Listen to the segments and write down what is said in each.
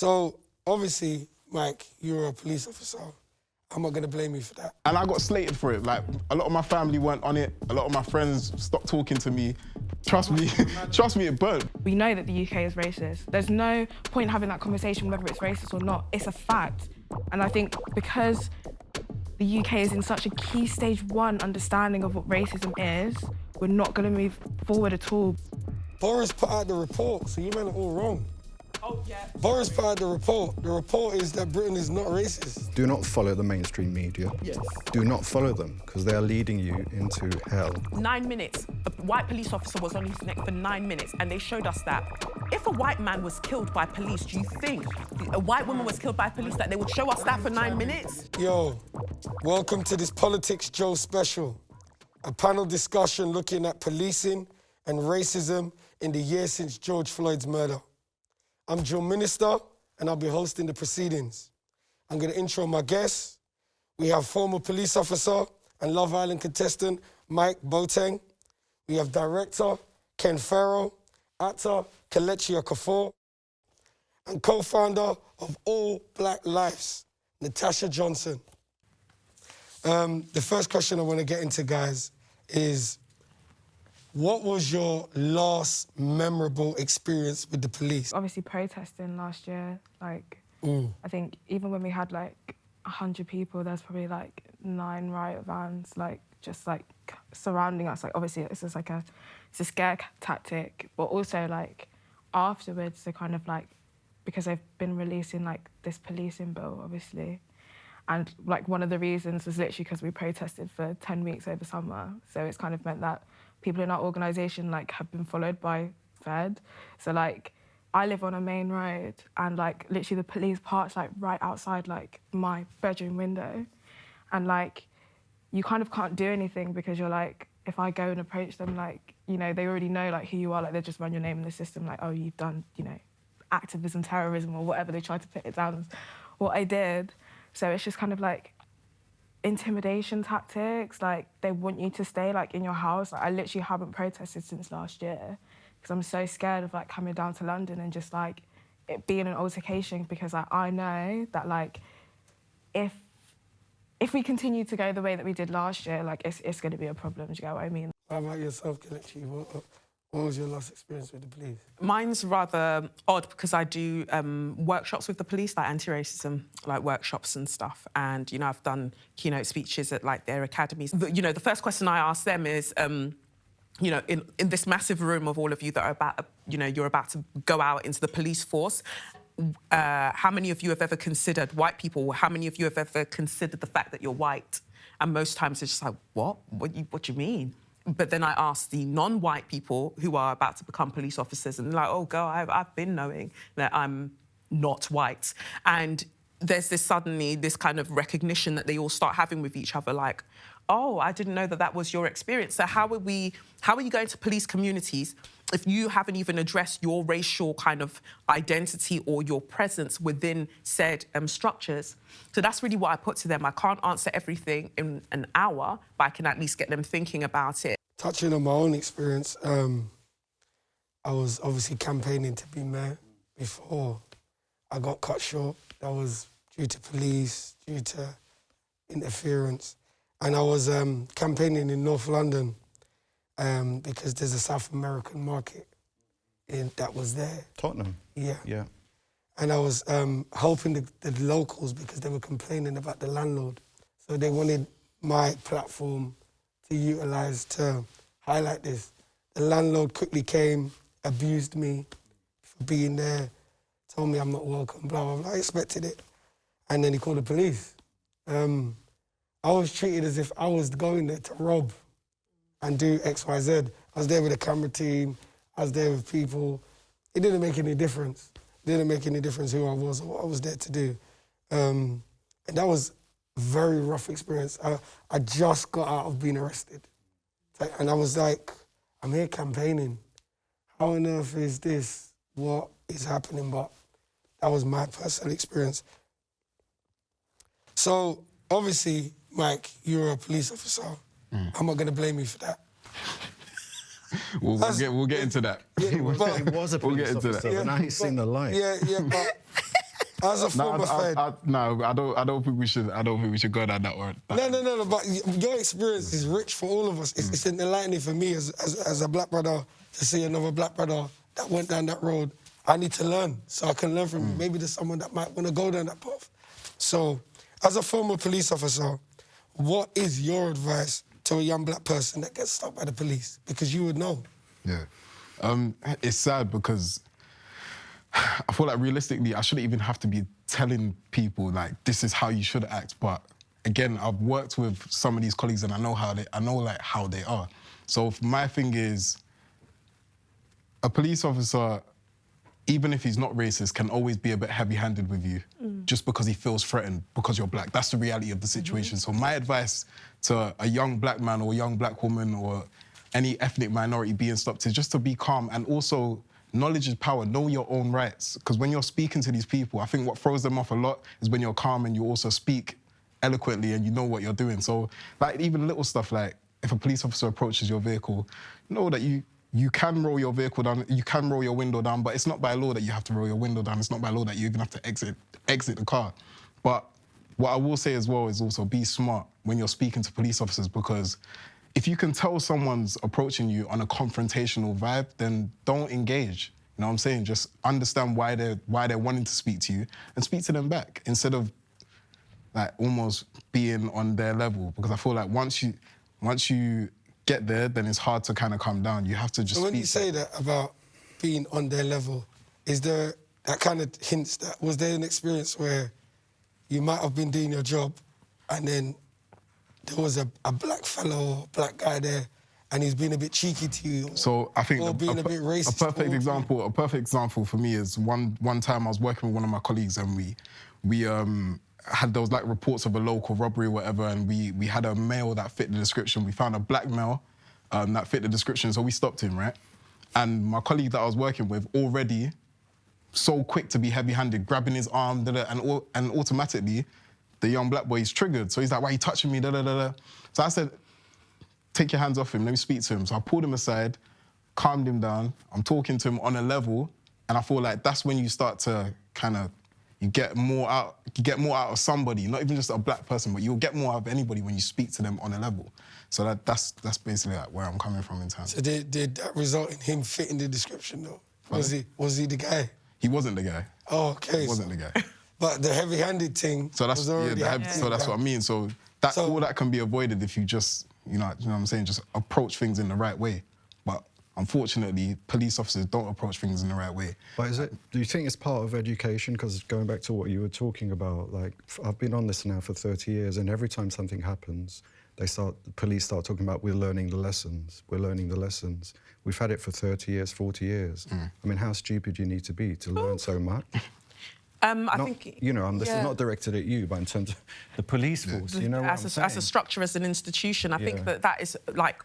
So, obviously, Mike, you're a police officer. I'm not going to blame you for that. And I got slated for it. Like, a lot of my family weren't on it. A lot of my friends stopped talking to me. Trust me, it burnt. We know that the UK is racist. There's no point having that conversation whether it's racist or not. It's a fact. And I think because the UK is in such a key stage 1 understanding of what racism is, we're not going to move forward at all. Boris put out the report, so you men are all wrong. Oh, yeah. Boris put out the report. The report is that Britain is not racist. Do not follow the mainstream media. Yes. Do not follow them, because they are leading you into hell. 9 minutes. A white police officer was on his neck for 9 minutes, and they showed us that if a white man was killed by police, do you think a white woman was killed by police, that they would show us that for 9 minutes? Yo, welcome to this Politics Joe special. A panel discussion looking at policing and racism in the year since George Floyd's murder. I'm Drillminister, and I'll be hosting the proceedings. I'm going to intro my guests. We have former police officer and Love Island contestant Mike Boateng. We have director Ken Fero, actor Kelechi Okafor, and co-founder of All Black Lives, Natasha Johnson. The first question I want to get into, guys, is what was your last memorable experience with the police? Obviously protesting last year, I think even when we had 100 people, there's probably 9 riot vans, just surrounding us. Obviously it's just it's a scare tactic, but also afterwards they're kind of because they've been releasing this policing bill, obviously. And one of the reasons was literally because we protested for 10 weeks over summer. So it's kind of meant that people in our organisation have been followed by Fed. So I live on a main road, and literally the police parked right outside my bedroom window, and you kind of can't do anything because you're if I go and approach them, they already know who you are. They just run your name in the system, oh, you've done activism, terrorism, or whatever they try to put it down as what I did. So it's just kind of intimidation tactics. They want you to stay in your house. I literally haven't protested since last year because I'm so scared of coming down to London and just it being an altercation, because I know that if we continue to go the way that we did last year, it's going to be a problem. Do you get what I mean? How about yourself, Kelechi? What was your last experience with the police? Mine's rather odd because I do workshops with the police, anti-racism, workshops and stuff. And, I've done keynote speeches at, their academies. The first question I ask them is, in this massive room of all of you that are about, you're about to go out into the police force, how many of you have ever considered, white people, how many of you have ever considered the fact that you're white? And most times it's just what? What do you mean? But then I ask the non-white people who are about to become police officers, and they're oh, girl, I've been knowing that I'm not white. And there's this kind of recognition that they all start having with each other, oh, I didn't know that was your experience. So how are you going to police communities if you haven't even addressed your racial kind of identity or your presence within said structures? So that's really what I put to them. I can't answer everything in an hour, but I can at least get them thinking about it. Touching on my own experience, I was obviously campaigning to be mayor before I got cut short. That was due to police, due to interference. And I was campaigning in North London because there's a South American market that was there. Tottenham? Yeah. Yeah. And I was helping the locals because they were complaining about the landlord. So they wanted my platform to utilise to highlight this. The landlord quickly came, abused me for being there, told me I'm not welcome, blah, blah, blah. I expected it. And then he called the police. I was treated as if I was going there to rob and do X, Y, Z. I was there with a camera team. I was there with people. It didn't make any difference. It didn't make any difference who I was or what I was there to do. And that was a very rough experience. I just got out of being arrested. And I was I'm here campaigning. How on earth is this? What is happening? But that was my personal experience. So, obviously, Mike, you're a police officer. I'm not going to blame you for that. We'll get into that. Yeah, He was a police officer, but now he's seen the light. Yeah, but As a former Fed. No, I don't think we should. I don't think we should go down that road. No. But your experience is rich for all of us. It's enlightening for me as a black brother to see another black brother that went down that road. I need to learn so I can learn from you. Maybe there's someone that might want to go down that path. So, as a former police officer, what is your advice to a young black person that gets stopped by the police? Because you would know. Yeah. It's sad because I feel like realistically, I shouldn't even have to be telling people like this is how you should act. But again, I've worked with some of these colleagues and I know how they are. So my thing is, a police officer, even if he's not racist, can always be a bit heavy-handed with you just because he feels threatened because you're black. That's the reality of the situation. So my advice to a young black man or a young black woman or any ethnic minority being stopped is just to be calm, and also knowledge is power. Know your own rights, because when you're speaking to these people, I think what throws them off a lot is when you're calm and you also speak eloquently and you know what you're doing. So like even little stuff like if a police officer approaches your vehicle, know that you can roll your vehicle down, you can roll your window down, but it's not by law that you have to roll your window down. It's not by law that you even have to exit the car. But what I will say as well is also be smart when you're speaking to police officers, because if you can tell someone's approaching you on a confrontational vibe, then don't engage. You know what I'm saying? Just understand why they're wanting to speak to you and speak to them back instead of like almost being on their level. Because I feel like once you get there, then it's hard to kind of come down. You have to just. So when you say that about being on their level, is there that kind of hints that was there an experience where you might have been doing your job and then there was a black fellow or black guy there and he's been a bit cheeky to you? So I think or being a bit racist. A perfect example for me is one time I was working with one of my colleagues and there was like reports of a local robbery or whatever, and we had a male that fit the description. We found a black male that fit the description, so we stopped him, right? And my colleague that I was working with already so quick to be heavy-handed, grabbing his arm, and automatically the young black boy is triggered. So he's like, why are you touching me? So I said, take your hands off him, let me speak to him. So I pulled him aside, calmed him down. I'm talking to him on a level, and I feel like that's when you start to kind of, you get more out of somebody, not even just a black person, but you'll get more out of anybody when you speak to them on a level. So that's basically like where I'm coming from in terms. So did that result in him fitting the description though? Was he the guy? He wasn't the guy. Oh, okay. He wasn't the guy. But the heavy-handed thing. So that's so that's what I mean. So all that can be avoided if you just you know what I'm saying, just approach things in the right way. But unfortunately, police officers don't approach things in the right way. But do you think it's part of education? Because going back to what you were talking about, like I've been on this now for 30 years, and every time something happens, the police start talking about we're learning the lessons. We've had it for 30 years, 40 years. I mean, how stupid do you need to be to learn so much? I think... You know, this is not directed at you, but in terms of the police force, you know what I'm saying? As a structure, as an institution, I think that is, like,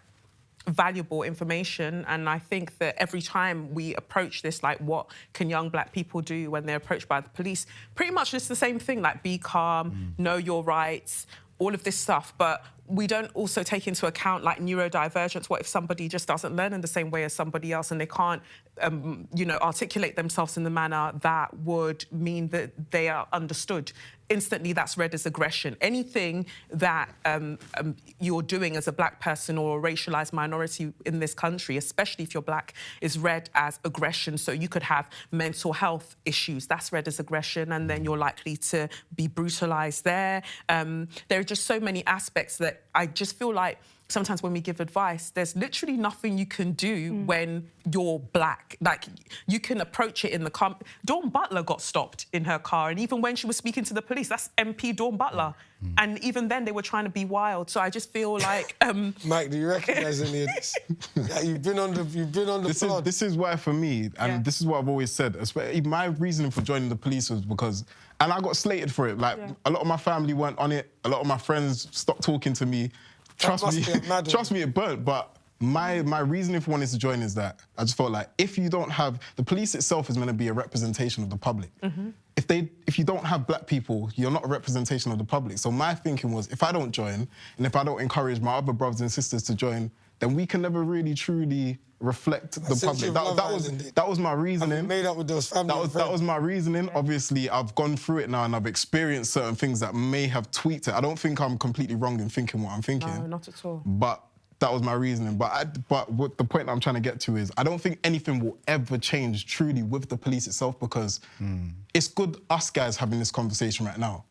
valuable information. And I think that every time we approach this, like, what can young black people do when they're approached by the police? Pretty much it's the same thing, like, be calm, know your rights, all of this stuff. But we don't also take into account, like, neurodivergence. What if somebody just doesn't learn in the same way as somebody else and they can't, articulate themselves in the manner that would mean that they are understood? Instantly, that's read as aggression. Anything that you're doing as a black person or a racialised minority in this country, especially if you're black, is read as aggression. So you could have mental health issues. That's read as aggression, and then you're likely to be brutalised there. There are just so many aspects that I just feel like sometimes when we give advice, there's literally nothing you can do when you're black. Like, you can approach it in the car. Dawn Butler got stopped in her car, and even when she was speaking to the police, that's MP Dawn Butler. And even then, they were trying to be wild. So I just feel like... Mike, do you recognise any of this? You've been on the pod. This is why, for me, and this is what I've always said, my reasoning for joining the police was because... And I got slated for it. Like, a lot of my family weren't on it. A lot of my friends stopped talking to me. Trust me, it burnt. But my reasoning for wanting to join is that I just felt like if you don't have... The police itself is meant to be a representation of the public. If you don't have black people, you're not a representation of the public. So my thinking was, if I don't join, and if I don't encourage my other brothers and sisters to join, then we can never really truly reflect the public. That was my reasoning. Made up with those family. That was my reasoning. Obviously, I've gone through it now and I've experienced certain things that may have tweaked it. I don't think I'm completely wrong in thinking what I'm thinking. No, not at all. But that was my reasoning. But what the point I'm trying to get to is I don't think anything will ever change truly with the police itself, because it's good us guys having this conversation right now.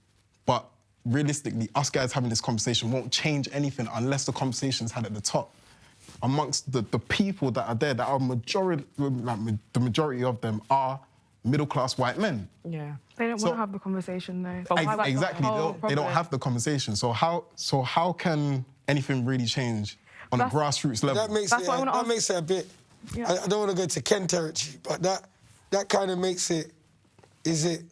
But realistically, us guys having this conversation won't change anything unless the conversation's had at the top. Amongst the people that are there, that are the majority of them are middle-class white men. Yeah. They don't want to have the conversation, though. Exactly, they don't have the conversation. So how can anything really change on a grassroots level? That makes it a bit... Yeah. I don't want to go to Ken territory, but that kind of makes it... Is it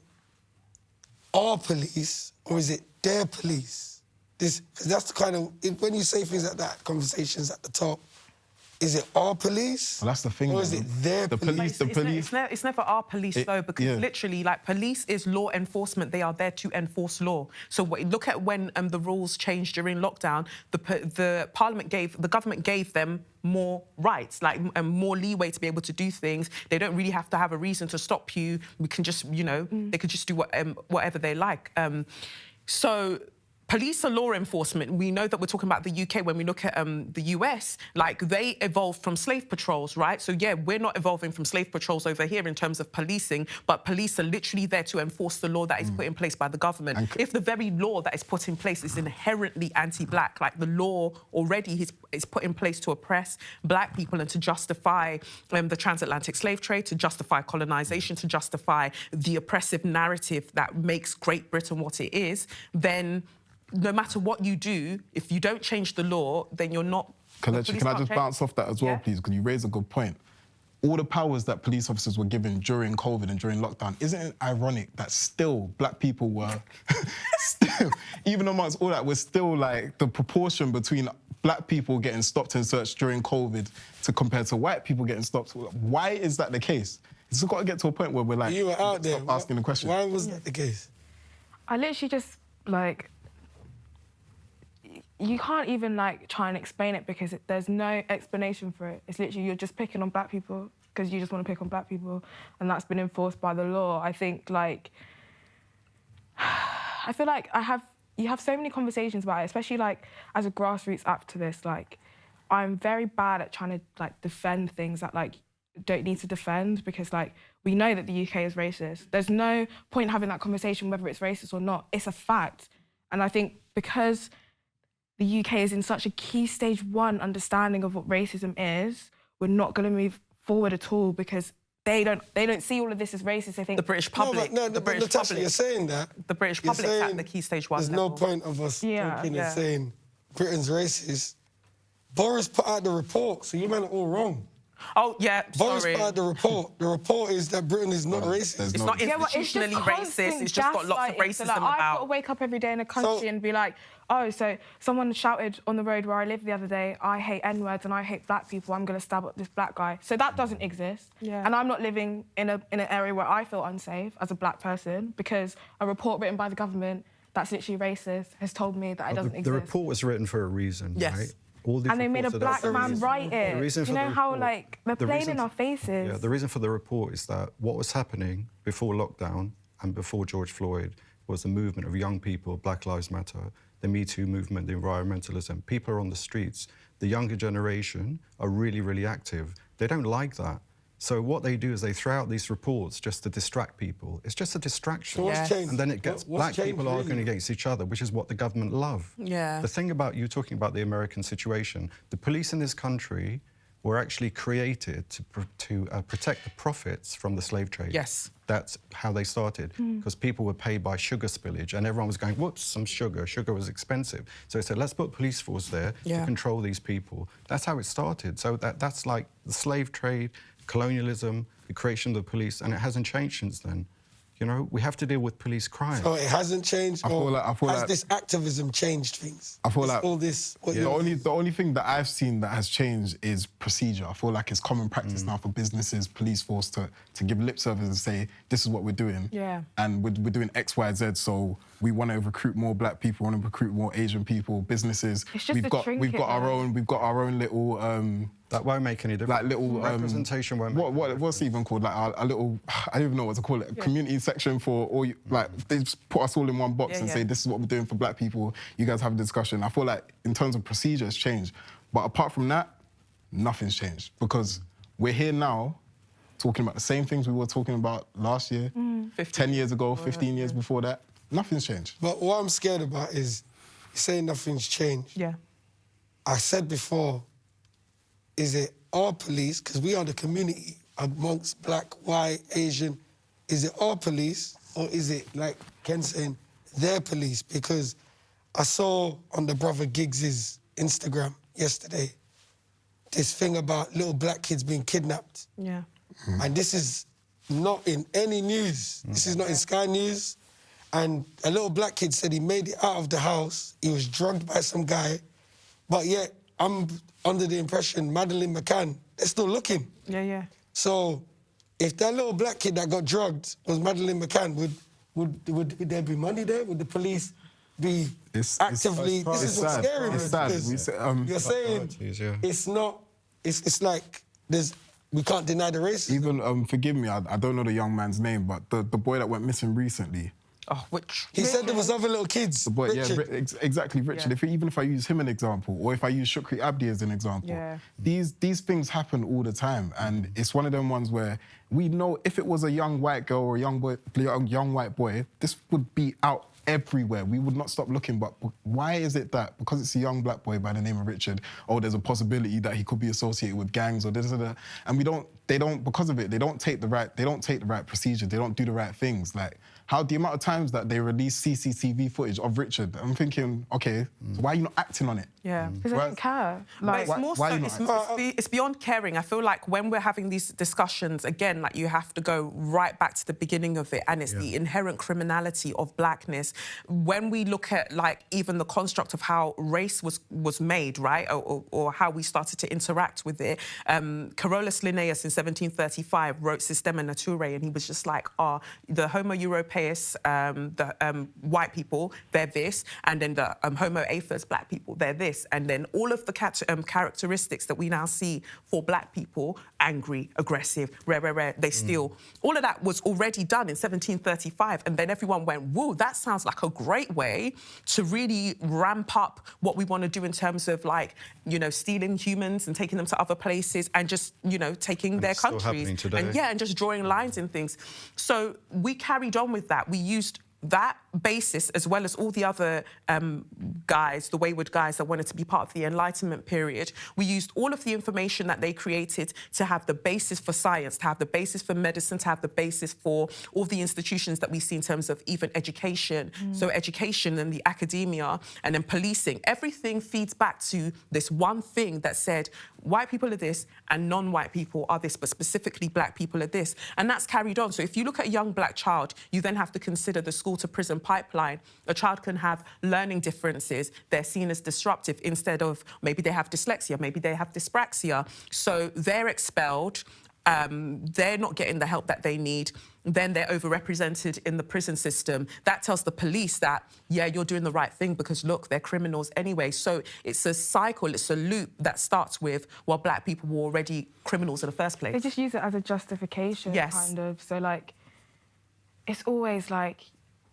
our police or is it their police? Because that's the kind of... When you say things like that, conversations at the top, is it our police? Well, that's the thing. Or is it their police? It's never our police, though, because literally, like, police is law enforcement. They are there to enforce law. So look at when the rules changed during lockdown. The government gave them more rights, like more leeway to be able to do things. They don't really have to have a reason to stop you. We can just, they could just do whatever they like. So police are law enforcement. We know that we're talking about the UK when we look at the US, like they evolved from slave patrols, right? So yeah, we're not evolving from slave patrols over here in terms of policing, but police are literally there to enforce the law that is put in place by the government. If the very law that is put in place is inherently anti-black, like the law already is put in place to oppress black people and to justify the transatlantic slave trade, to justify colonization, to justify the oppressive narrative that makes Great Britain what it is, then no matter what you do, if you don't change the law, then you're not... Kelechi, can I just bounce off that as well, please? Because you raise a good point. All the powers that police officers were given during COVID and during lockdown, isn't it ironic that still black people were... still, even amongst all that, we're still like the proportion between black people getting stopped and searched during COVID compared to white people getting stopped. Why is that the case? It's got to get to a point where we're like... You were out there. Asking the question. Why was that the case? I literally just, like... You can't even, like, try and explain it because there's no explanation for it. It's literally you're just picking on black people because you just want to pick on black people, and that's been enforced by the law. I think, like... I feel like you have so many conversations about it, especially, like, as a grassroots activist, like, I'm very bad at trying to, like, defend things that, like, don't need to defend because, like, we know that the UK is racist. There's no point having that conversation whether it's racist or not. It's a fact. And I think because the UK is in such a key stage 1 understanding of what racism is, we're not going to move forward at all because they don't see all of this as racist. They think the British public. The British Natasha, public. You're saying that. The British public is at the key stage 1 There's level. no point of us talking and saying Britain's racist. Boris put out the report, so you men are all wrong. Oh, yeah, Boris sorry. put out the report. The report is that Britain is not racist. It's not institutionally racist. It's just got lots of racism so, like, about... I've got to wake up every day in a country and be like, oh, so someone shouted on the road where I live the other day, I hate N-words and I hate black people, I'm going to stab up this black guy. So that doesn't exist. Yeah. And I'm not living in an area where I feel unsafe as a black person because a report written by the government that's literally racist has told me that it doesn't exist. The report was written for a reason, right? And they made a black man write it. You know how, like, they're playing in our faces? Yeah, the reason for the report is that what was happening before lockdown and before George Floyd was the movement of young people, Black Lives Matter, the Me Too movement, the environmentalism. People are on the streets. The younger generation are really, really active. They don't like that. So what they do is they throw out these reports just to distract people. It's just a distraction. So what's changed? And then it gets black people arguing against each other, which is what the government love. Yeah. The thing about you talking about the American situation, the police in this country were actually created to protect the profits from the slave trade. Yes. That's how they started, because people were paid by sugar spillage and everyone was going, whoops, some sugar. Sugar was expensive. So they said, let's put police force there to control these people. That's how it started. So that's like the slave trade, colonialism, the creation of the police, and it hasn't changed since then. You know, we have to deal with police crime. So it hasn't changed? I feel like this activism changed things? I feel like all this... The only thing that I've seen that has changed is procedure. I feel like it's common practice now for businesses, police force to give lip service and say, this is what we're doing. Yeah. And we're doing X, Y, Z, so we want to recruit more black people, want to recruit more Asian people, businesses. It's just we've got our own little that won't make any difference. like little representation won't make any what's it even called? Like a little, I don't even know what to call it. A community section for all. Like they just put us all in one box and say this is what we're doing for black people. You guys have a discussion. I feel like in terms of procedure, it's changed, but apart from that, nothing's changed because we're here now talking about the same things we were talking about last year, 10 years ago, 15 years before that. Nothing's changed. But what I'm scared about is saying nothing's changed. Yeah. I said before, is it our police, because we are the community amongst black, white, Asian, is it our police or is it, like Ken saying, their police? Because I saw on the brother Giggs's Instagram yesterday this thing about little black kids being kidnapped. Yeah. And this is not in any news. This is not in Sky News. And a little black kid said he made it out of the house. He was drugged by some guy. But yet, I'm under the impression Madeleine McCann, they're still looking. Yeah. So if that little black kid that got drugged was Madeleine McCann, would there be money there? Would the police be actively... This is what's scary. It's sad. You're saying it's not... It's like there's... We can't deny the racism. Even, forgive me, I don't know the young man's name, but the boy that went missing recently. Oh, which? He said there was other little kids. The boy, Richard. Exactly, Richard. Yeah. Even if I use him an example, or if I use Shukri Abdi as an example, these things happen all the time, and it's one of them ones where we know if it was a young white girl or a young white boy, this would be out everywhere. We would not stop looking. But why is it that because it's a young black boy by the name of Richard, there's a possibility that he could be associated with gangs or this or that, and they don't because of it, they don't take the right procedure, they don't do the right things. Like the amount of times that they release CCTV footage of Richard, I'm thinking, okay, so why are you not acting on it? Yeah. Because they don't care. Like, but it's more so, it's beyond caring. I feel like when we're having these discussions, again, like you have to go right back to the beginning of it, and it's the inherent criminality of blackness. When we look at, like, even the construct of how race was made, right, or how we started to interact with it, Carolus Linnaeus in 1735 wrote Systema Naturae, and he was just like, the Homo Europaeus, the white people, they're this, and then the Homo Aphis, black people, they're this. And then all of the characteristics that we now see for black people, angry, aggressive, rare, they steal, all of that was already done in 1735. And then everyone went, whoa, that sounds like a great way to really ramp up what we want to do in terms of, like, you know, stealing humans and taking them to other places and just, you know, taking their countries. And just drawing lines and things. So we carried on with that. We used that basis, as well as all the other guys, the wayward guys that wanted to be part of the Enlightenment period, we used all of the information that they created to have the basis for science, to have the basis for medicine, to have the basis for all the institutions that we see in terms of even education. So education and the academia and then policing, everything feeds back to this one thing that said, white people are this and non-white people are this, but specifically black people are this. And that's carried on. So if you look at a young black child, you then have to consider the school to prison pipeline. A child can have learning differences. They're seen as disruptive instead of maybe they have dyslexia, maybe they have dyspraxia. So they're expelled. They're not getting the help that they need. Then they're overrepresented in the prison system. That tells the police that, yeah, you're doing the right thing because, look, they're criminals anyway. So it's a cycle, it's a loop that starts with, well, black people were already criminals in the first place. They just use it as a justification, kind of. So, like, it's always like,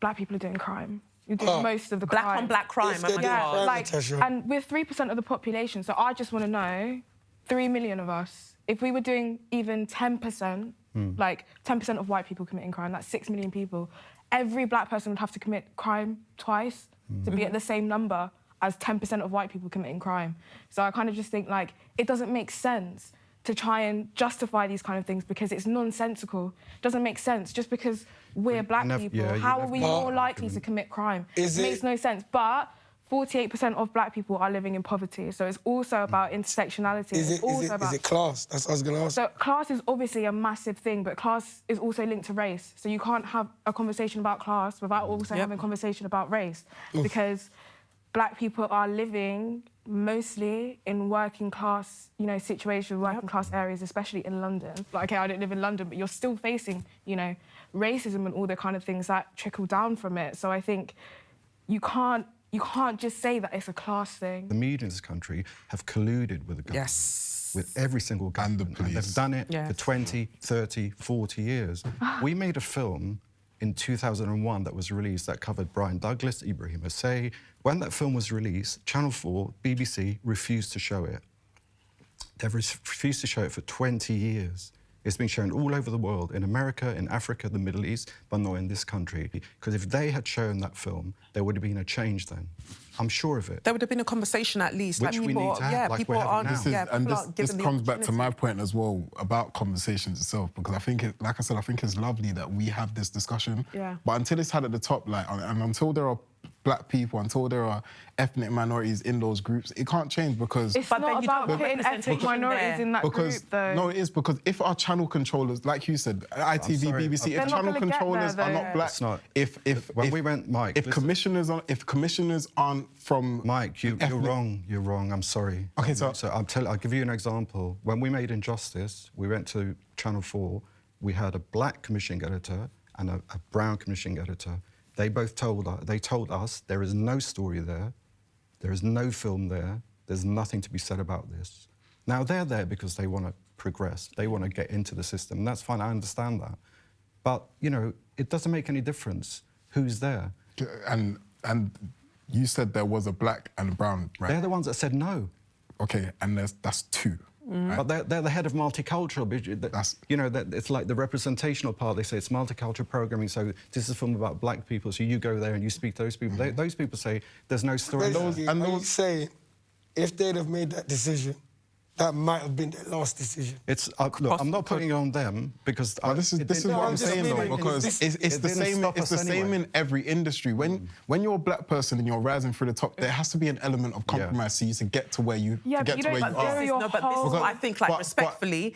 black people are doing crime. You do most of the crime. Black on black crime. And we're 3% of the population, so I just want to know, 3 million of us, if we were doing even 10%, like 10% of white people committing crime, that's 6 million people, every black person would have to commit crime twice to be at the same number as 10% of white people committing crime. So I kind of just think, like, it doesn't make sense to try and justify these kind of things because it's nonsensical. It doesn't make sense. Just because we're black people, how are we more likely to commit crime? It makes no sense. But 48% of black people are living in poverty. So it's also about intersectionality. Is it class? That's what I was going to ask. So class is obviously a massive thing, but class is also linked to race. So you can't have a conversation about class without also having a conversation about race. Because black people are living mostly in working class, you know, situations, working class areas, especially in London. Like, okay, I don't live in London, but you're still facing, you know, racism and all the kind of things that trickle down from it. So I think you can't just say that it's a class thing. The media in this country have colluded with the government. Yes. With every single government. And the police. They've done it for 20, 30, 40 years. We made a film in 2001 that was released that covered Brian Douglas, Ibrahim Hussein. When that film was released, Channel 4, BBC refused to show it. They've refused to show it for 20 years. It's been shown all over the world, in America, in Africa, the Middle East, but not in this country. Because if they had shown that film, there would have been a change then. I'm sure of it. There would have been a conversation at least. Which like we people, need to have, like people we're having aren't, now. yeah, And people aren't this given the comes back to opportunity. my point as well about conversations itself, because I think, like I said, I think it's lovely that we have this discussion. Yeah. But until it's had at the top, like, and until there are black people, until there are ethnic minorities in those groups, it can't change because... It's But then not you don't about have putting ethnic representation minorities there. in that because group, though. no, it is because if our channel controllers, like you said, ITV, sorry, BBC, They're if not channel gonna get controllers there, are though. not black, It's not. if We went, Mike, if listen. commissioners aren't from Mike, you're ethnic- wrong. You're wrong. I'm sorry. Okay, so- I'll give you an example. When we made Injustice, we went to Channel 4. We had a black commissioning editor and a brown commissioning editor. They both told us there is no story there, there is no film there, there's nothing to be said about this. Now they're there because they want to progress, they want to get into the system, and that's fine. I understand that, but you know, it doesn't make any difference who's there. And you said there was a black and a brown, right? They're the ones that said no. Okay, and that's two. Right? But they're the head of multicultural. You know, it's like the representational part. They say it's multicultural programming, so this is a film about black people, so you go there and you speak to those people. Those people say there's no story. Basically, are you saying if they'd have made that decision, that might have been their last decision? It's look, I'm not putting it on them because This is what I'm saying though, because it's the same. It's the same in every industry. When you're a black person and you're rising through the top, there has to be an element of compromise for you to get to where you Yeah, but you don't- but are. there your No, but this is whole- what I think, like, But- respectfully,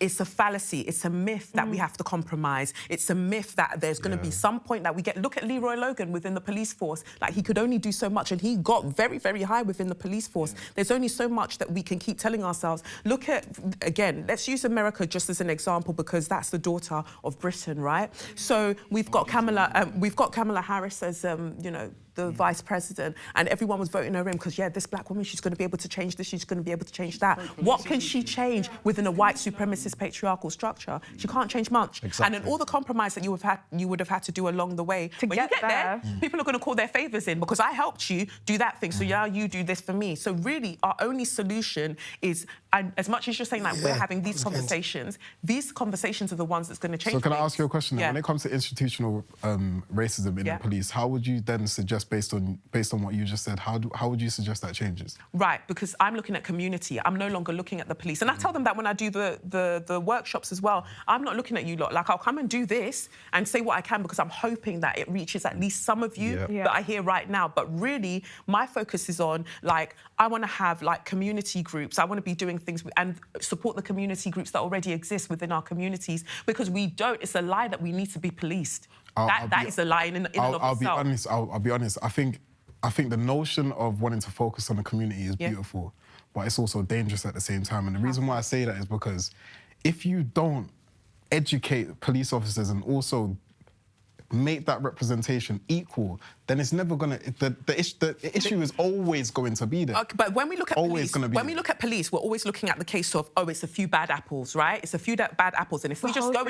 it's a fallacy. It's a myth that we have to compromise. It's a myth that there's going to be some point that we get... Look at Leroy Logan within the police force. Like, he could only do so much, and he got very, very high within the police force. There's only so much that we can keep telling ourselves. Look at, again, let's use America just as an example, because that's the daughter of Britain, right? So we've got Kamala Harris as, you know, the vice president, and everyone was voting her in because, yeah, this black woman, she's going to be able to change this, she's going to be able to change that. What can she change within a white supremacist patriarchal structure? She can't change much. Exactly. And then all the compromise that you would have had to do along the way. To when get you get there. there, people are going to call their favours in because I helped you do that thing, so now you do this for me. So really, our only solution is, and as much as you're saying that we're having these conversations are the ones that's going to change. So can I things. ask you a question? Yeah. When it comes to institutional racism in the police, how would you then suggest, based on what you just said, how would you suggest that changes? Right, because I'm looking at community. I'm no longer looking at the police. And I tell them that when I do the workshops as well. I'm not looking at you lot. Like, I'll come and do this and say what I can because I'm hoping that it reaches at least some of you that I hear right now. But really, my focus is on, like, I want to have, like, community groups. I want to be doing things and support the community groups that already exist within our communities, because we don't. It's a lie that we need to be policed. That is a lie in and of itself. I'll be honest. I think the notion of wanting to focus on the community is beautiful, but it's also dangerous at the same time. And the reason why I say that is because if you don't educate police officers and also make that representation equal, then it's never gonna. The issue is always going to be there. Okay, but when we look at Always police, gonna be when we there. look at police, we're always looking at the case of, oh, it's a few bad apples, right? It's a few bad apples, and if we just whole go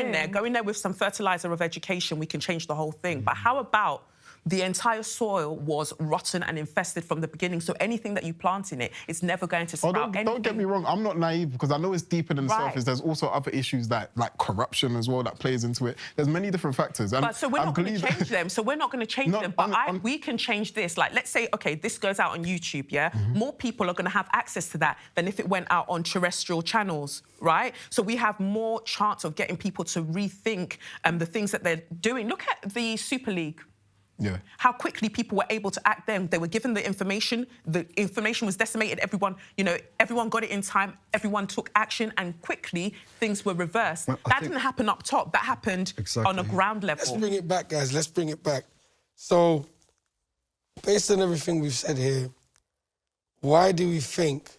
in there with some fertilizer of education, we can change the whole thing. But how about the entire soil was rotten and infested from the beginning, so anything that you plant in it is never going to sprout anything. Don't get me wrong, I'm not naive, because I know it's deeper than the Right. surface. There's also other issues like corruption as well that plays into it. There's many different factors. And But so we're not going to change them. So we're not going to change No, them. But on- we can change this. Like, let's say, okay, this goes out on YouTube, yeah? More people are going to have access to that than if it went out on terrestrial channels, right? So we have more chance of getting people to rethink the things that they're doing. Look at the Super League. Yeah. How quickly people were able to act then. They were given the information was decimated, everyone got it in time, everyone took action, and quickly things were reversed. Well, that didn't happen up top, that happened on a ground level. Let's bring it back, guys. Let's bring it back. So, based on everything we've said here, why do we think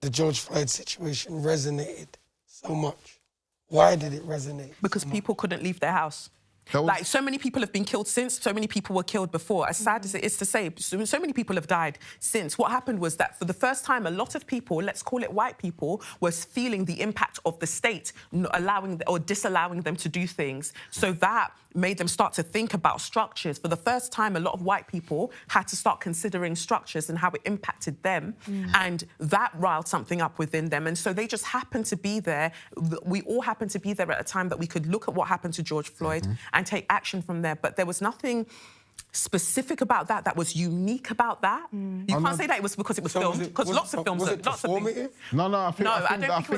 the George Floyd situation resonated so much? Why did it resonate? Because people couldn't leave their house. Like, so many people have been killed since, so many people were killed before. As sad as it is to say, so many people have died since. What happened was that for the first time, a lot of people, let's call it white people, was feeling the impact of the state allowing or disallowing them to do things. So that made them start to think about structures. For the first time, a lot of white people had to start considering structures and how it impacted them. And that riled something up within them. And so they just happened to be there. We all happened to be there at a time that we could look at what happened to George Floyd and take action from there. But there was nothing specific about that that was unique about that. You can't say that it was because it was filmed, because lots of films... Was it performative? No, I think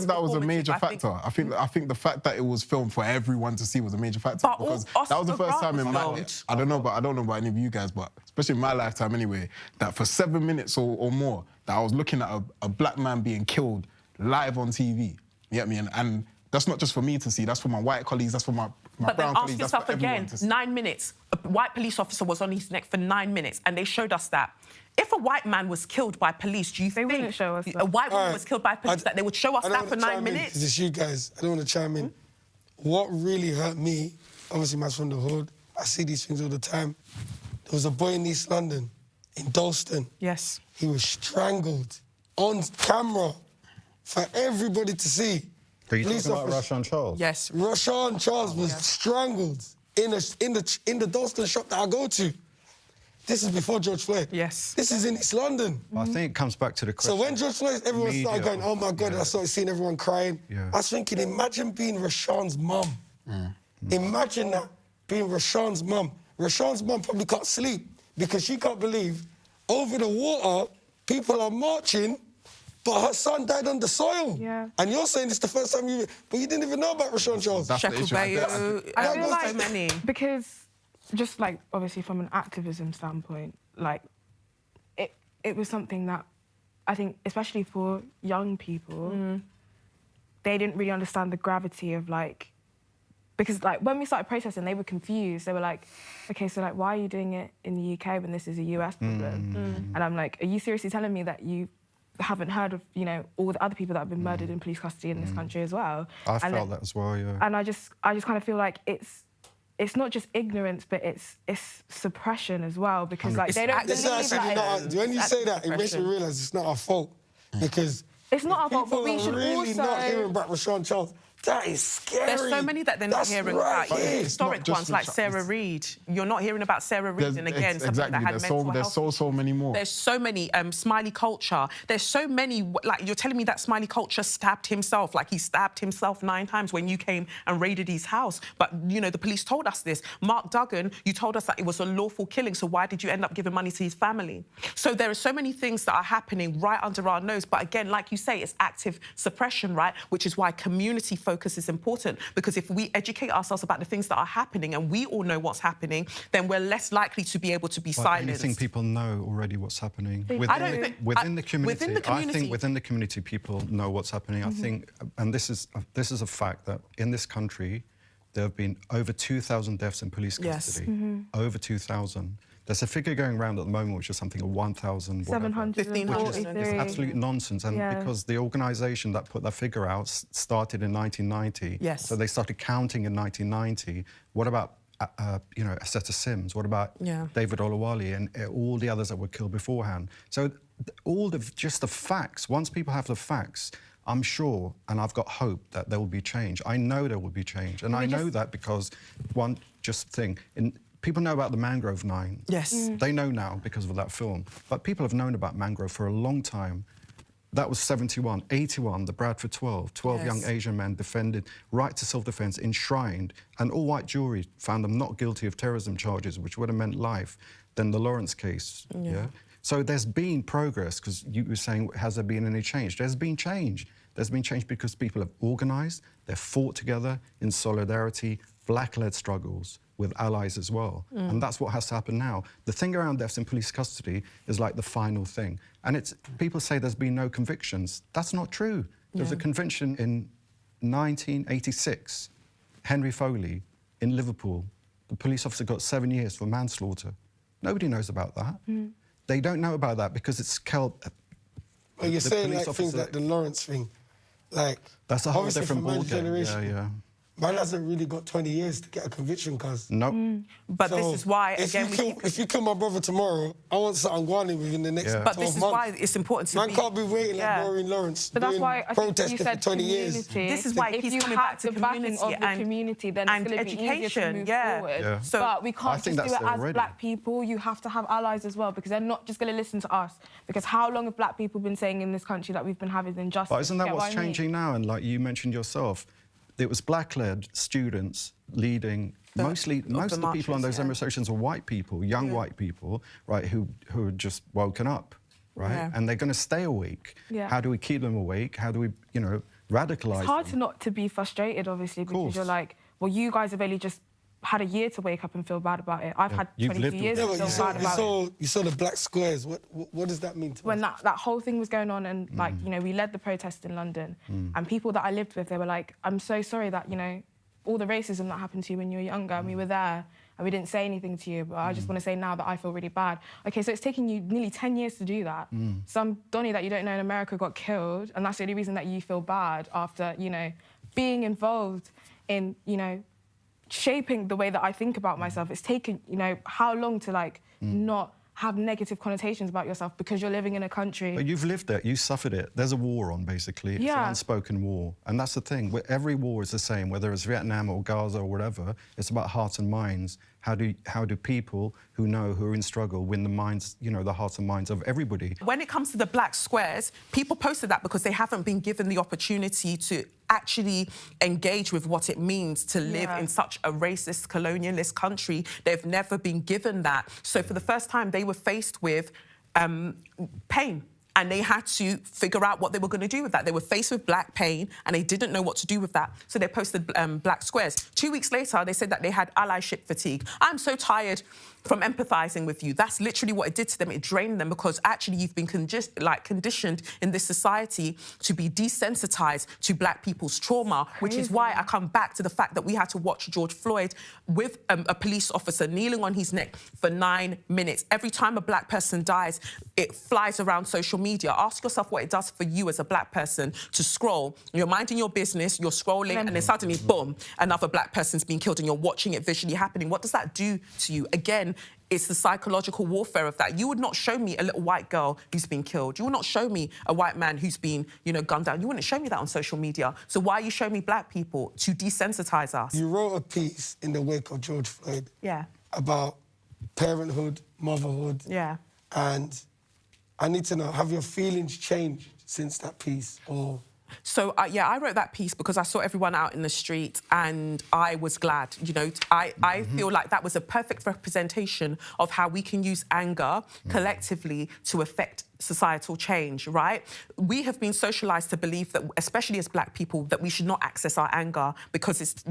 that was a major performative. factor. I think the fact that it was filmed for everyone to see was a major factor. But because Oscar that was the first time in my filmed. life. I don't know about any of you guys, but especially in my lifetime anyway, that for 7 minutes or more, that I was looking at a black man being killed live on TV. You get me? And that's not just for me to see, that's for my white colleagues, that's for my But then brown ask colleagues, that's yourself for everyone again, to see. 9 minutes. A white police officer was on his neck for 9 minutes, and they showed us that. If a white man was killed by police, do you think wouldn't show us that. a white woman was killed by police, that they would show us I don't that wanna for 9 chime in, minutes? 'cause it's you guys. I don't want to chime in. What really hurt me, obviously, man's from the hood. I see these things all the time. There was a boy in East London, in Dalston. Yes. He was strangled on camera for everybody to see. Are you Police talking about officer- Rashawn Charles? Yes. Rashawn Charles was strangled in the Dalston shop that I go to. This is before George Floyd. Yes. This is in East London. I think it comes back to the question. So when George Floyd, everyone started Media. going, oh my God, and I started seeing everyone crying. Yeah. I was thinking, imagine being Rashawn's mum. Imagine that, being Rashawn's mum. Rashawn's mum probably can't sleep because she can't believe over the water, people are marching, but her son died on the soil. Yeah. And you're saying it's the first time but you didn't even know about Rashawn Charles. That's the Shekel issue. Bayo. I feel so like many. because just like obviously from an activism standpoint, like it was something that I think, especially for young people, they didn't really understand the gravity of like, because like when we started protesting, they were confused. They were like, okay, so like why are you doing it in the UK when this is a US problem? And I'm like, are you seriously telling me that you haven't heard of, you know, all the other people that have been murdered in police custody in this country as well? I felt that as well, yeah. And I just kind of feel like it's not just ignorance, but it's suppression as well, because like they don't It's believe actually that. not, when you say that, it makes me realise it's not our fault. Because It's not our fault, but we people should are really also... not hearing about Rashawn Charles. That is scary. There's so many that they're not That's hearing right about. here. Historic It's not ones just like Rashawn, Sarah it's- Reid. You're not hearing about Sarah Reid, and again, something that had mental health. There's so many more. There's so many, Smiley Culture. There's so many, like, you're telling me that Smiley Culture stabbed himself, like he stabbed himself 9 times when you came and raided his house. But, you know, the police told us this. Mark Duggan, you told us that it was a lawful killing, so why did you end up giving money to his family? So there are so many things that are happening right under our nose. But again, like you say, it's active suppression, right? Which is why community focus is important. Because if we educate ourselves about the things that are happening and we all know what's happening, then we're less likely to be able to be But silenced. I think people know already what's happening. I don't think- Within the community, within the I community- think within the community, people know what's happening. I think, and this is a fact, that in this country, there have been over 2,000 deaths in police Yes. custody. Over 2,000. There's a figure going around at the moment, which is something of 1,000, whatever. 743. It's absolute nonsense, and Yeah. because the organisation that put that figure out started in 1990, Yes. so they started counting in 1990. What about you know, Assetta Sims? What about David Olawale and all the others that were killed beforehand? So just the facts. Once people have the facts, I'm sure, and I've got hope that there will be change. I know there will be change, and I know that because people know about the Mangrove 9. Yes. They know now because of that film. But people have known about Mangrove for a long time. That was 71. 81, the Bradford 12. 12 young Asian men defended right to self-defence, enshrined, and all-white jury found them not guilty of terrorism charges, which would have meant life. Then the Lawrence case, So there's been progress, because you were saying, has there been any change? There's been change. There's been change because people have organised, they've fought together in solidarity, black-led struggles with allies as well. And that's what has to happen now. The thing around deaths in police custody is like the final thing. And people say there's been no convictions. That's not true. There was a conviction in 1986, Henry Foley in Liverpool. The police officer got 7 years for manslaughter. Nobody knows about that. They don't know about that because it's But you're The saying police like things officer- like the Lawrence thing, like That's a whole obviously different for my ballgame. generation, Yeah. man hasn't really got 20 years to get a conviction, cuz. Nope. But this is why, again, if you kill my brother tomorrow, I want something going within the next 12 But months. this is why it's important to Man be... can't be waiting like Maureen Lawrence But that's doing why I think you protesting said for 20 years. community. This is why if he's you coming have back to the backing community of the community, then it's going to be easier to move forward. Yeah. So but we I can't think just do that's it there as already. black people. You have to have allies as well, because they're not just going to listen to us. Because how long have black people been saying in this country that we've been having injustice? But isn't that Get what's what I mean? changing now? And like you mentioned yourself, it was black-led students leading. Most of the people on those demonstrations were white people, young white people, right, who had just woken up, right? Yeah. And they're going to stay awake. Yeah. How do we keep them awake? How do we, radicalise It's hard them? to not to be frustrated, obviously, because course. you're like, well, you guys have only just had a year to wake up and feel bad about it. I've had You've 22 lived years Yeah, to but feel bad about it. you saw the black squares. What does that mean to When us? that whole thing was going on and, like, we led the protest in London and people that I lived with, they were like, I'm so sorry that, all the racism that happened to you when you were younger and we were there and we didn't say anything to you, but I just want to say now that I feel really bad. Okay, so it's taken you nearly 10 years to do that. Some Donny that you don't know in America got killed, and that's the only reason that you feel bad after, being involved in, shaping the way that I think about myself. It's taken, how long to, not have negative connotations about yourself because you're living in a country. But you've lived it, you suffered it. There's a war on, basically. It's an Yeah. unspoken war. And that's the thing. Every war is the same, whether it's Vietnam or Gaza or whatever. It's about hearts and minds. How do people who are in struggle win the minds, the hearts and minds of everybody? When it comes to the black squares, people posted that because they haven't been given the opportunity to actually engage with what it means to live in such a racist, colonialist country. They've never been given that. So for the first time, they were faced with pain. And they had to figure out what they were going to do with that. They were faced with black pain and they didn't know what to do with that. So they posted black squares. 2 weeks later, they said that they had allyship fatigue. I'm so tired from empathising with you. That's literally what it did to them. It drained them because actually you've been conditioned in this society to be desensitised to black people's trauma, which is why I come back to the fact that we had to watch George Floyd with a police officer kneeling on his neck for 9 minutes. Every time a black person dies, it flies around social media. Ask yourself what it does for you as a black person to scroll. You're minding your business, you're scrolling, and then suddenly, boom, another black person's been killed and you're watching it visually happening. What does that do to you? Again, it's the psychological warfare of that. You would not show me a little white girl who's been killed. You would not show me a white man who's been, gunned down. You wouldn't show me that on social media. So why are you showing me black people? To desensitise us. You wrote a piece in the wake of George Floyd about parenthood, motherhood. Yeah. And I need to know, have your feelings changed since that piece, or...? So, I wrote that piece because I saw everyone out in the street and I was glad. I feel like that was a perfect representation of how we can use anger collectively to affect societal change, right? We have been socialised to believe that, especially as black people, that we should not access our anger because it's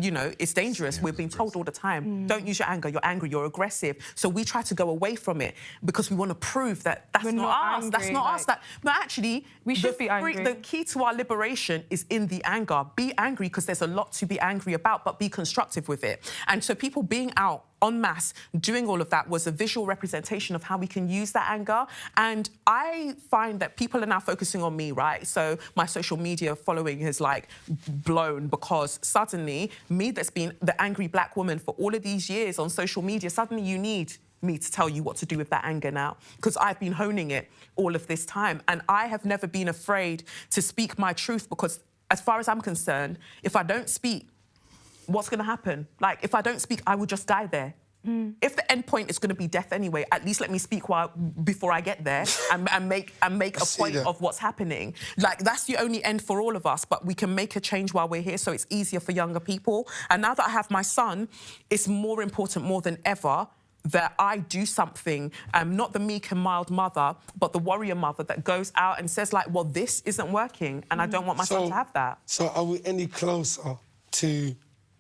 dangerous. We're being told all the time, don't use your anger, you're angry, you're aggressive. So we try to go away from it because we want to prove that that's not us, that's not us. But actually, we should be angry. The key to our liberation is in the anger. Be angry because there's a lot to be angry about, but be constructive with it. And so people being out en masse, doing all of that was a visual representation of how we can use that anger. And I find that people are now focusing on me, right? So my social media following has blown because suddenly me that's been the angry black woman for all of these years on social media, suddenly you need me to tell you what to do with that anger now because I've been honing it all of this time. And I have never been afraid to speak my truth because as far as I'm concerned, if I don't speak, what's going to happen? If I don't speak, I will just die there. If the end point is going to be death anyway, at least let me speak before I get there and make a point of what's happening. That's the only end for all of us, but we can make a change while we're here so it's easier for younger people. And now that I have my son, it's more important more than ever that I do something, not the meek and mild mother, but the warrior mother that goes out and says well, this isn't working and I don't want my son to have that. So are we any closer to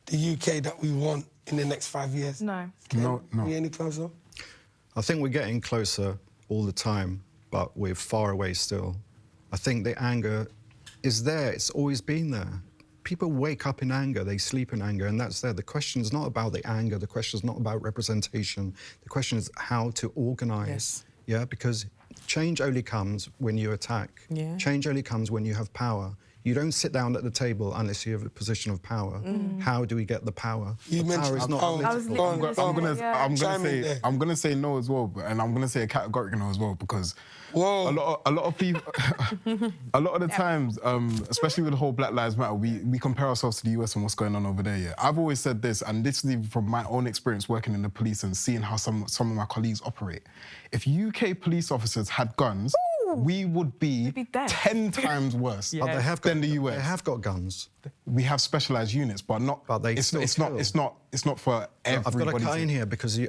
the UK that we want in the next 5 years? No. No. Are we any closer? I think we're getting closer all the time, but we're far away still. I think the anger is there. It's always been there. People wake up in anger, they sleep in anger, and that's there. The question is not about the anger, the question is not about representation. The question is how to organise. Yes. Yeah, because change only comes when you attack. Yeah. Change only comes when you have power. You don't sit down at the table unless you have a position of power. How do we get the power? You The power mentioned is not power. political. I'm gonna say no as well, and I'm gonna say a categorical no as well because a lot of people, a lot of the times, especially with the whole Black Lives Matter, we compare ourselves to the US and what's going on over there. Yeah, I've always said this, and this is even from my own experience working in the police and seeing how some of my colleagues operate. If UK police officers had guns, we would be dead. 10 times worse But they have got, than the US. They have got guns. We have specialised units, but not. But they it's still not. It's not for everybody. I've got to cut in here because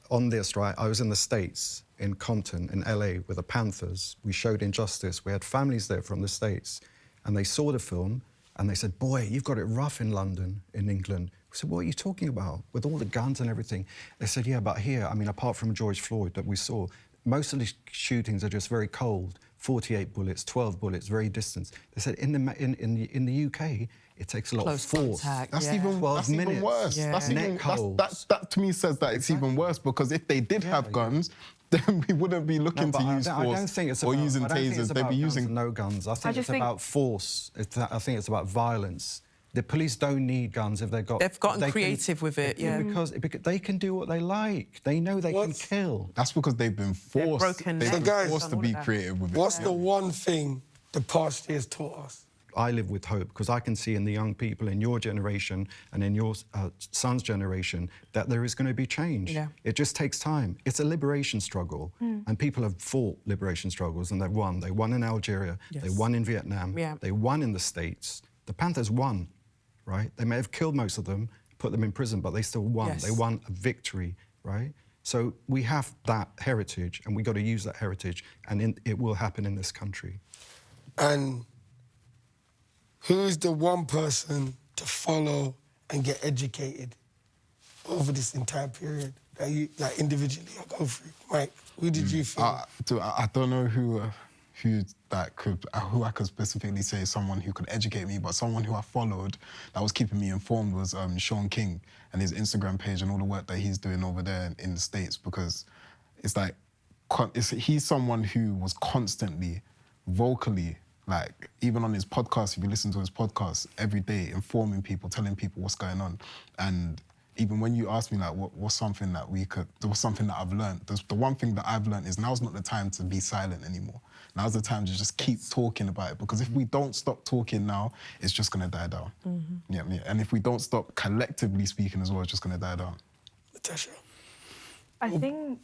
on this, right? I was in the States, in Compton, in LA, with the Panthers. We showed Injustice. We had families there from the States, and they saw the film, and they said, "Boy, you've got it rough in London, in England." We said, "What are you talking about? With all the guns and everything?" They said, "Yeah, but here, I mean, apart from George Floyd that we saw, most of the shootings are just very cold. 48 bullets, 12 bullets, very distant." They said in the UK, it takes a lot Close of force. contact, That's yeah. even 12 minutes. even worse. Yeah. That's Neck even holds. that to me says that it's even worse because if they did have guns, then we wouldn't be looking No, to but use I don't force think it's or about, using I don't think it's tasers. They'd about be guns using and no guns. I think just it's think- about force. I think it's about violence. The police don't need guns if they've got. They've gotten they creative with it, yeah. Because they can do what they like. They know they can What's- kill. That's because they've been forced. broken They've necks. been So guys- forced to All be of that. creative with it. What's the one thing the past year's taught us? I live with hope because I can see in the young people in your generation and in your son's generation that there is going to be change. Yeah. It just takes time. It's a liberation struggle, and people have fought liberation struggles and they've won. They won in Algeria, they Yes. won in Vietnam, Yeah. they won in the States. The Panthers won, right? They may have killed most of them, put them in prison, but they still won. Yes. They won a victory, right? So we have that heritage, and we got to use that heritage, and it will happen in this country. And who's the one person to follow and get educated over this entire period that you, like, individually or go through? Mike, who did you feel? I don't know who I could specifically say someone who could educate me, but someone who I followed that was keeping me informed was Shaun King and his Instagram page and all the work that he's doing over there in the States, because it's like he's someone who was constantly, vocally, like even on his podcast, if you listen to his podcast every day, informing people, telling people what's going on. And even when you ask me like what's something that I've learned, the one thing that I've learned is now's not the time to be silent anymore. Now's the time to just keep talking about it, because if we don't stop talking now, it's just gonna die down. Yeah. And if we don't stop collectively speaking as well, it's just gonna die down. Natasha, I think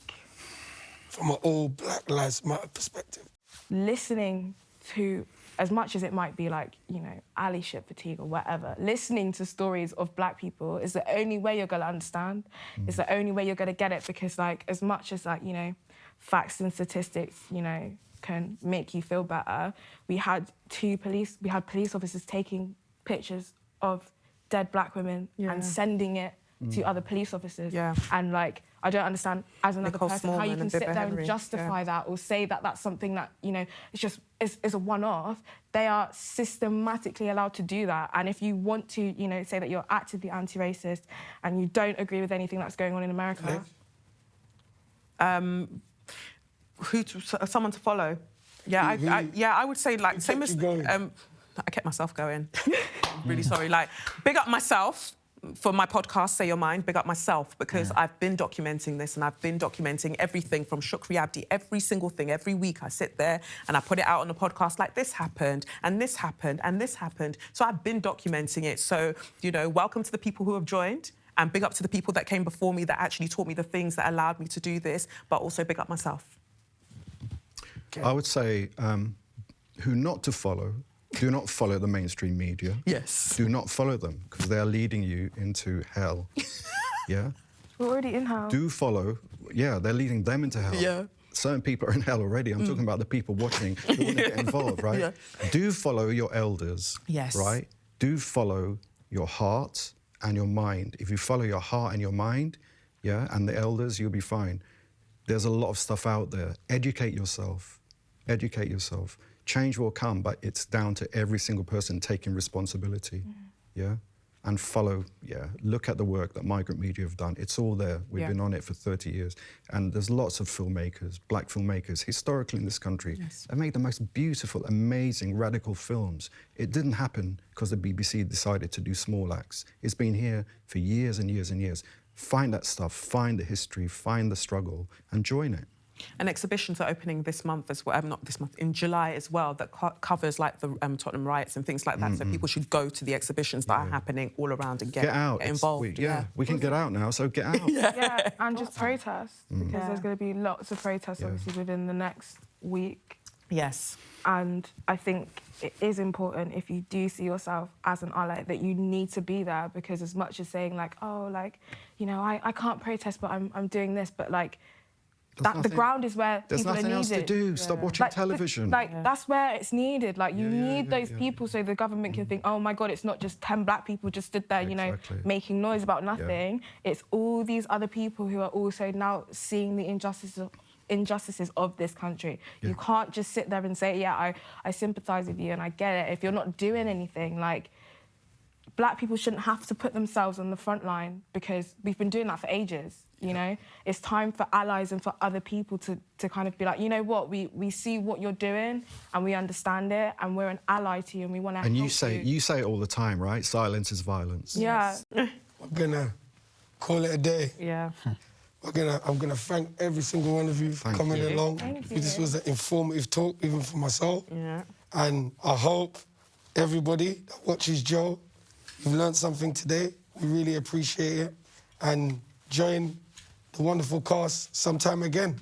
from an all Black Lives Matter perspective. listening to, as much as it might be like, you know, allyship fatigue or whatever, listening to stories of Black people is the only way you're going to understand. It's the only way you're going to get it, because, like, as much as, like, you know, facts and statistics, you know, can make you feel better, we had police officers taking pictures of dead Black women and sending it to other police officers. Yeah. And, like, I don't understand, as another Nicole person, how you Smallman can and sit Bibba there Henry. and justify Yeah. that or say that that's something that, you know, is a one-off. They are systematically allowed to do that. And if you want to, you know, say that you're actively anti-racist and you don't agree with anything that's going on in America... Someone to follow. Yeah, I would say, like, same as... you going? I kept myself going. Really sorry. Like, big up myself for my podcast, Say Your Mind. Big up myself, because I've been documenting this, and I've been documenting everything from Shukri Abdi, every single thing. Every week I sit there and I put it out on the podcast, like, this happened, and this happened, and this happened. So I've been documenting it. So, you know, welcome to the people who have joined, and big up to the people that came before me that actually taught me the things that allowed me to do this, but also big up myself. Okay. I would say who not to follow. Do not follow the mainstream media. Yes. Do not follow them, because they are leading you into hell. Yeah? We're already in hell. Do follow, yeah, they're leading them into hell. Yeah. Certain people are in hell already. I'm talking about the people watching who want to get involved, right? Yeah. Do follow your elders. Yes. Right? Do follow your heart and your mind. If you follow your heart and your mind, yeah, and the elders, you'll be fine. There's a lot of stuff out there. Educate yourself. Educate yourself. Change will come, but it's down to every single person taking responsibility. Yeah? and follow, look at the work that migrant media have done. It's all there. We've been on it for 30 years. And there's lots of filmmakers, black filmmakers, historically in this country, that made the most beautiful, amazing, radical films. It didn't happen because the BBC decided to do small acts. It's been here for years and years and years. Find that stuff, find the history, find the struggle, and join it. And exhibitions are opening this month as well, not this month, in July as well, that covers like the Tottenham riots and things like that. So people should go to the exhibitions that are happening all around and get out. Get involved. We can get out now, so get out. And just protest, because there's going to be lots of protests, obviously, within the next week. Yes. And I think it is important, if you do see yourself as an ally, that you need to be there, because as much as saying like, oh, like, you know, I can't protest, but I'm doing this, but like, the ground is where there's people are nothing needed. else to do. Stop watching television. That's where it's needed. Like, you need those people so the government can think, oh my God, it's not just 10 black people just stood there, you know, making noise about nothing. It's all these other people who are also now seeing the injustices of this country. You can't just sit there and say, yeah, I sympathise with you and I get it. If you're not doing anything, like, black people shouldn't have to put themselves on the front line, because we've been doing that for ages, you know? It's time for allies and for other people to kind of be like, you know what, we see what you're doing and we understand it and we're an ally to you and we want to help you. And you say it all the time, right? Silence is violence. Yeah. I'm gonna call it a day. Yeah. I'm gonna thank every single one of you for coming along. Thank you. This was an informative talk, even for myself. Yeah. And I hope everybody that watches Joe, you've learned something today. We really appreciate it. And join the wonderful cast sometime again.